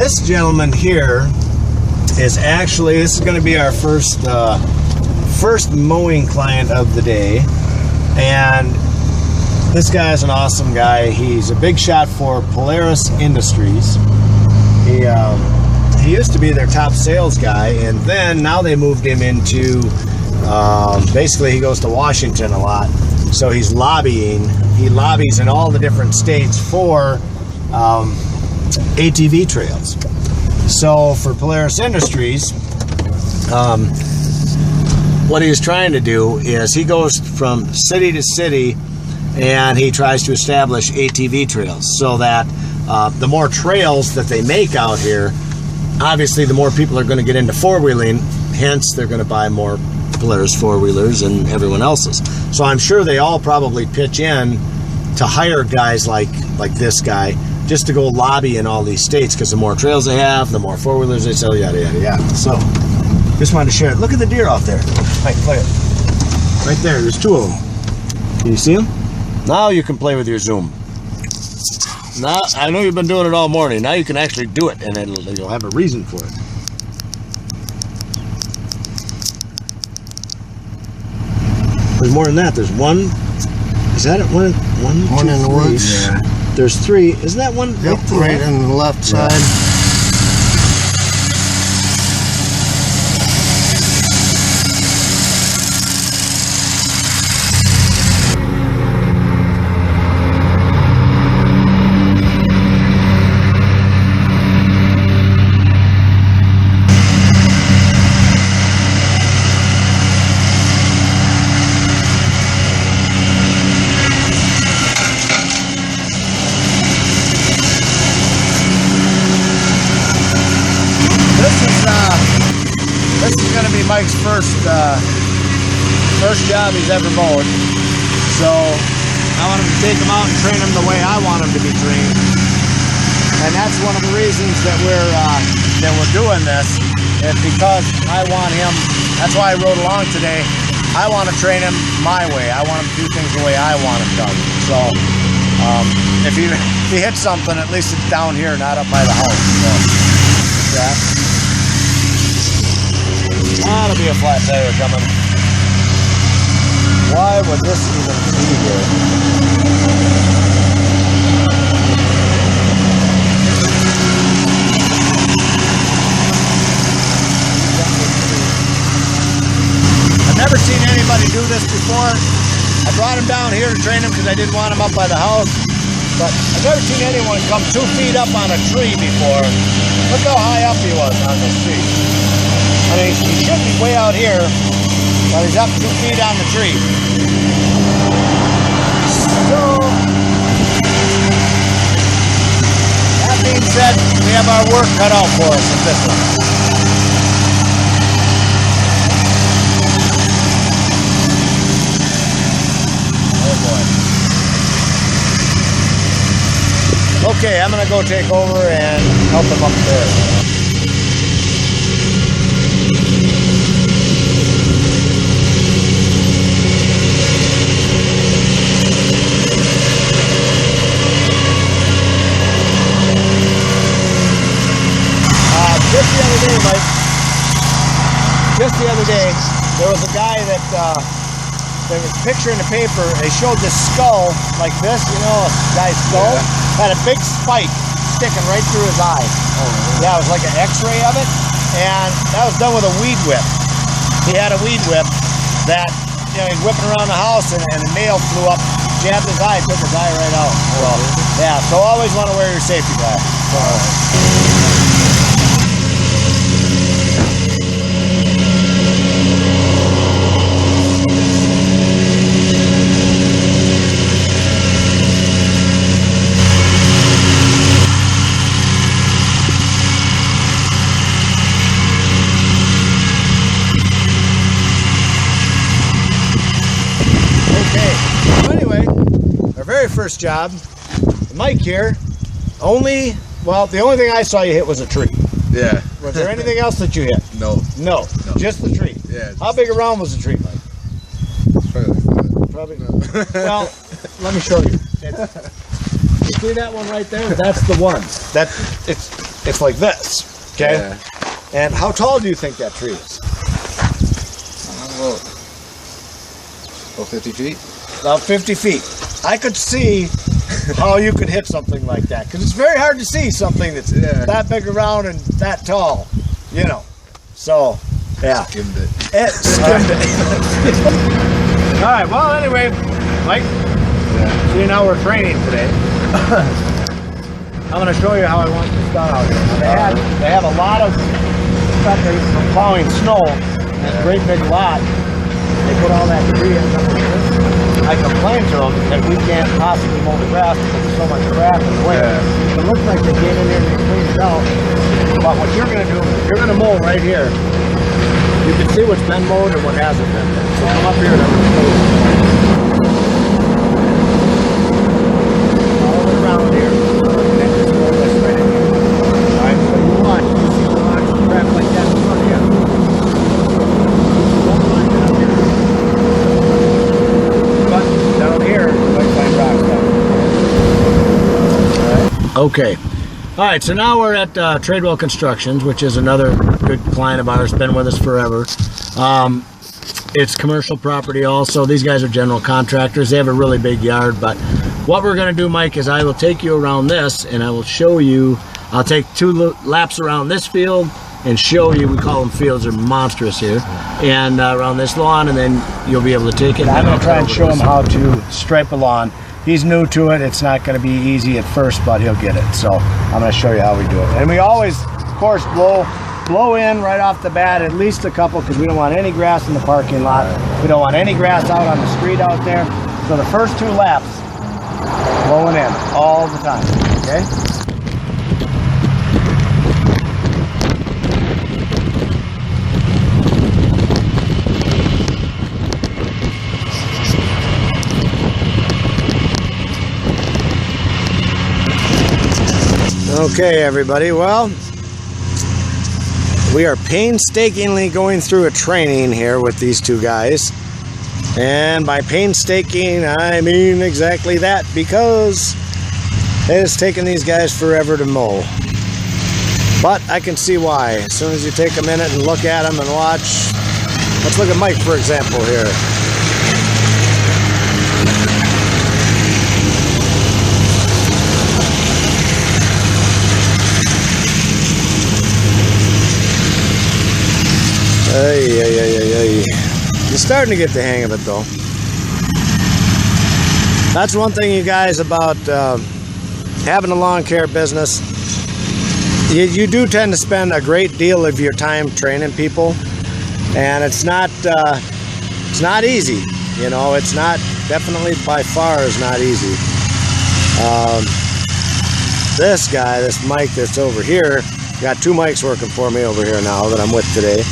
This gentleman here is actually, this is going to be our first mowing client of the day, and this guy is an awesome guy. He's a big shot for Polaris Industries. He used to be their top sales guy, and then now they moved him into basically he goes to Washington a lot, so he's lobbying. He lobbies in all the different states for ATV trails. So for Polaris Industries, what he's trying to do is he goes from city to city and he tries to establish ATV trails, so that the more trails that they make out here, obviously the more people are going to get into four-wheeling, hence they're going to buy more Polaris four-wheelers and everyone else's. So I'm sure they all probably pitch in to hire guys like this guy just to go lobby in all these states, because the more trails they have, the more four-wheelers they sell, yada yada yada. So just wanted to share it. Look at the deer out there. Right there, there's two of them. Can you see them? Now you can play with your zoom. Now, I know you've been doing it all morning. Now you can actually do it, and you'll have a reason for it. There's more than that. There's one. Is that it? One in the woods. Yeah. There's three. Isn't that one? Yep, right on the left side. This is going to be Mike's first job he's ever mowed. So I want him to take him out and train him the way I want him to be trained. And that's one of the reasons that we're doing this, is because I want him. That's why I rode along today. I want to train him my way. I want him to do things the way I want him done. So if he hits something, at least it's down here, not up by the house. So that. That'll be a flat tire coming. Why would this even be here? I've never seen anybody do this before. I brought him down here to train him because I didn't want him up by the house. But I've never seen anyone come 2 feet up on a tree before. Look how high up he was on this tree. I mean, he should be way out here, but he's up 2 feet on the tree. So, that being said, we have our work cut out for us with this one. Oh boy. Okay, I'm gonna go take over and help him up there. Just the other day, there was a guy that there was a picture in the paper. They showed this skull like this, you know, a guy's skull, had a big spike sticking right through his eye. Oh, really? Yeah, it was like an X-ray of it, and that was done with a weed whip. He had a weed whip that, you know, he's whipping around the house, and a nail flew up, jabbed his eye, took his eye right out. So, yeah, so always want to wear your safety glasses. Very first job, Mike here, the only thing I saw you hit was a tree. Yeah. Was there anything else that you hit? No. No, just the tree. Yeah. How big around was the tree, Mike? Probably. No. Well, let me show you. You see that one right there? That's the one. It's it's like this, okay? Yeah. And how tall do you think that tree is? About 50 feet. About 50 feet. I could see how you could hit something like that, because it's very hard to see something that's that big around and that tall, you know. So, yeah. Skimmed it. It skimmed it. All right, well, anyway, Mike, see, now we're training today. I'm going to show you how I want this done out here. Now, they have a lot of stuff from plowing snow. That's a great big lot. They put all that debris in. I complained to them that we can't possibly mow the grass because there's so much crap in the way. It looks like they came in here and they cleaned it out. But what you're going to do, you're going to mow right here. You can see what's been mowed and what hasn't been mowed. So come up here and I'm going to show you. All the way around here. And just mow this right in here. Alright, so you watch. You see the lots of crap like that in front of you. Don't mind it up here. But down here, you might find rocks down here. Okay. All right, so now we're at Tradewell Constructions, which is another good client of ours, been with us forever. It's commercial property also. These guys are general contractors. They have a really big yard, but what we're going to do, Mike, is I will take you around this and I will show you. I'll take 2 laps around this field and show you. We call them fields, they're monstrous here, and around this lawn, and then you'll be able to take it. I'm going to try and show him how to stripe a lawn. He's new to it. It's not going to be easy at first, but he'll get it. So I'm going to show you how we do it. And we always, of course, blow in right off the bat, at least a couple, because we don't want any grass in the parking lot. We don't want any grass out on the street out there. So the first 2 laps, blowing in all the time, okay? Okay, everybody, well, we are painstakingly going through a training here with these 2 guys, and by painstaking I mean exactly that, because it has taken these guys forever to mow. But I can see why. As soon as you take a minute and look at them and watch, let's look at Mike for example here. You're starting to get the hang of it, though. That's one thing, you guys, about having a lawn care business. You do tend to spend a great deal of your time training people, and it's not easy. You know, it's not, definitely by far is not easy. This guy, this Mike that's over here, got 2 mics working for me over here now that I'm with today.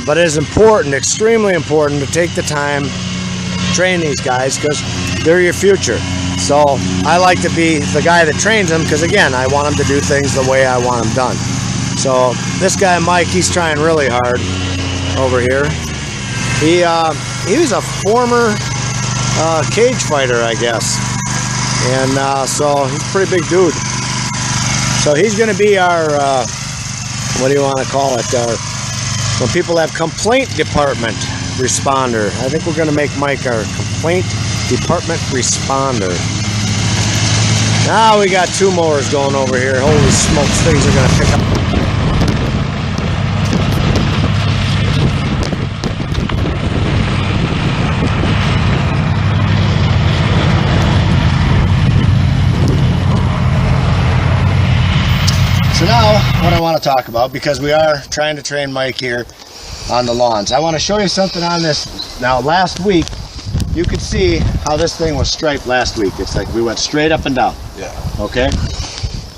But it is important, extremely important, to take the time to train these guys, because they're your future. So I like to be the guy that trains them, because again, I want them to do things the way I want them done. So this guy Mike, he's trying really hard over here. He was a former cage fighter, I guess, and so he's a pretty big dude. So he's going to be our what do you want to call it? When people have complaint department responder. I think we're going to make Mike our complaint department responder. Now we got 2 mowers going over here. Holy smokes, things are going to pick up. So now, what I want to talk about, because we are trying to train Mike here on the lawns, I want to show you something on this. Now, last week, you could see how this thing was striped last week. It's like we went straight up and down. Yeah. Okay?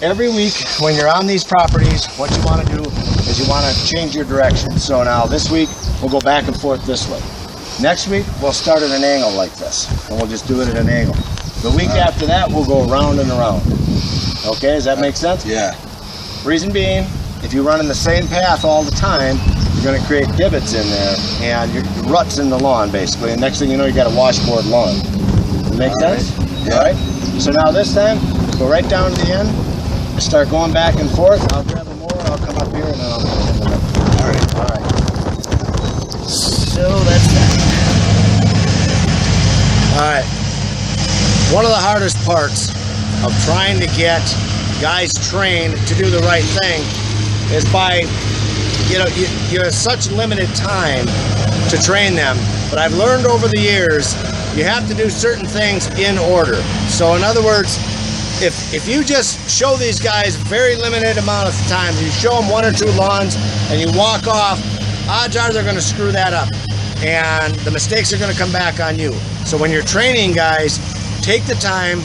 Every week, when you're on these properties, what you want to do is you want to change your direction. So now, this week, we'll go back and forth this way. Next week, we'll start at an angle like this, and we'll just do it at an angle. The week after that, we'll go around and around. Okay, does that make sense? Yeah. Reason being, if you run in the same path all the time, you're going to create divots in there and ruts in the lawn, basically. And next thing you know, you got a washboard lawn. Does that make sense? Yeah. All right. So now this time, go right down to the end, start going back and forth. I'll grab a mower, I'll come up here, and then I'll put it in the middle. All right. So that's that. All right. One of the hardest parts of trying to get guys trained to do the right thing is by, you have such limited time to train them. But I've learned over the years, you have to do certain things in order. So in other words, if you just show these guys very limited amount of time, you show them 1 or 2 lawns and you walk off, odds are they're going to screw that up. And the mistakes are going to come back on you. So when you're training guys, take the time,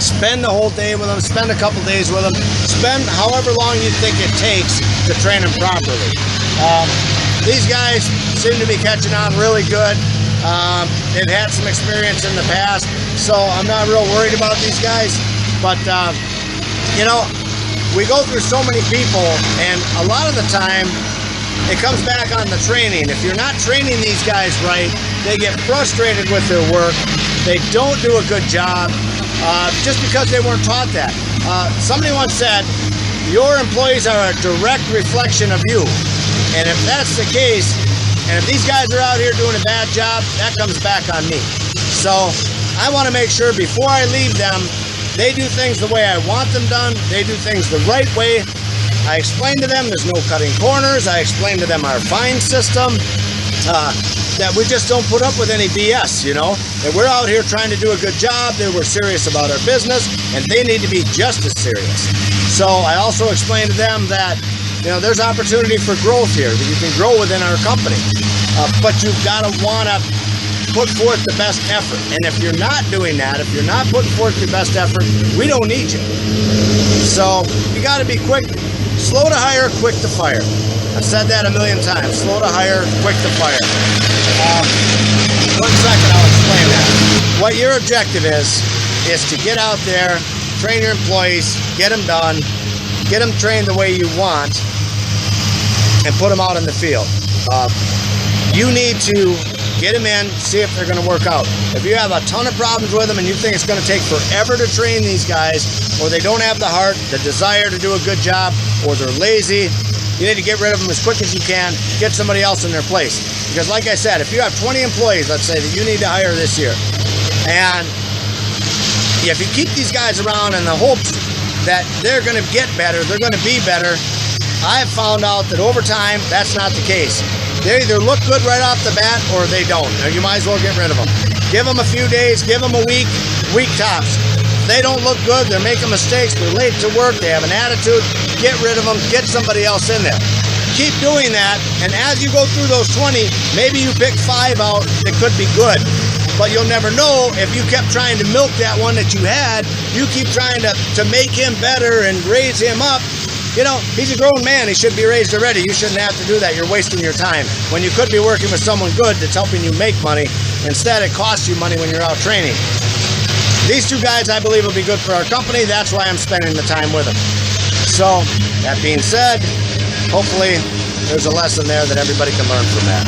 spend the whole day with them, spend a couple days with them, spend however long you think it takes to train them properly. These guys seem to be catching on really good. They've had some experience in the past, so I'm not real worried about these guys. But, we go through so many people, and a lot of the time, it comes back on the training. If you're not training these guys right, they get frustrated with their work. They don't do a good job just because they weren't taught that. Somebody once said, your employees are a direct reflection of you. And if that's the case, and if these guys are out here doing a bad job, that comes back on me. So I want to make sure before I leave them, they do things the way I want them done. They do things the right way. I explain to them there's no cutting corners. I explain to them our fine system, that we just don't put up with any BS, That we're out here trying to do a good job, that we're serious about our business, and they need to be just as serious. So I also explain to them that, there's opportunity for growth here, that you can grow within our company. But you've got to want to put forth the best effort. And if you're not doing that, if you're not putting forth your best effort, we don't need you. So you got to be quick, slow to hire, quick to fire. I've said that a million times. Slow to hire, quick to fire. 1 second, I'll explain that. What your objective is to get out there, train your employees, get them done, get them trained the way you want, and put them out in the field. You need to get them in, see if they're going to work out. If you have a ton of problems with them and you think it's going to take forever to train these guys, or they don't have the heart, the desire to do a good job, or they're lazy, you need to get rid of them as quick as you can, get somebody else in their place. Because like I said, if you have 20 employees, let's say, that you need to hire this year, and if you keep these guys around in the hopes that they're going to get better, they're going to be better, I've found out that over time, that's not the case. They either look good right off the bat or they don't. Now, you might as well get rid of them. Give them a few days, give them a week tops. If they don't look good, they're making mistakes, they're late to work, they have an attitude, get rid of them, get somebody else in there. Keep doing that, and as you go through those 20, maybe you pick 5 out that could be good. But you'll never know if you kept trying to milk that one that you had. You keep trying to make him better and raise him up. He's a grown man. He should be raised already. You shouldn't have to do that. You're wasting your time when you could be working with someone good that's helping you make money. Instead, it costs you money when you're out training. These 2 guys, I believe, will be good for our company. That's why I'm spending the time with them. So, that being said, hopefully there's a lesson there that everybody can learn from that.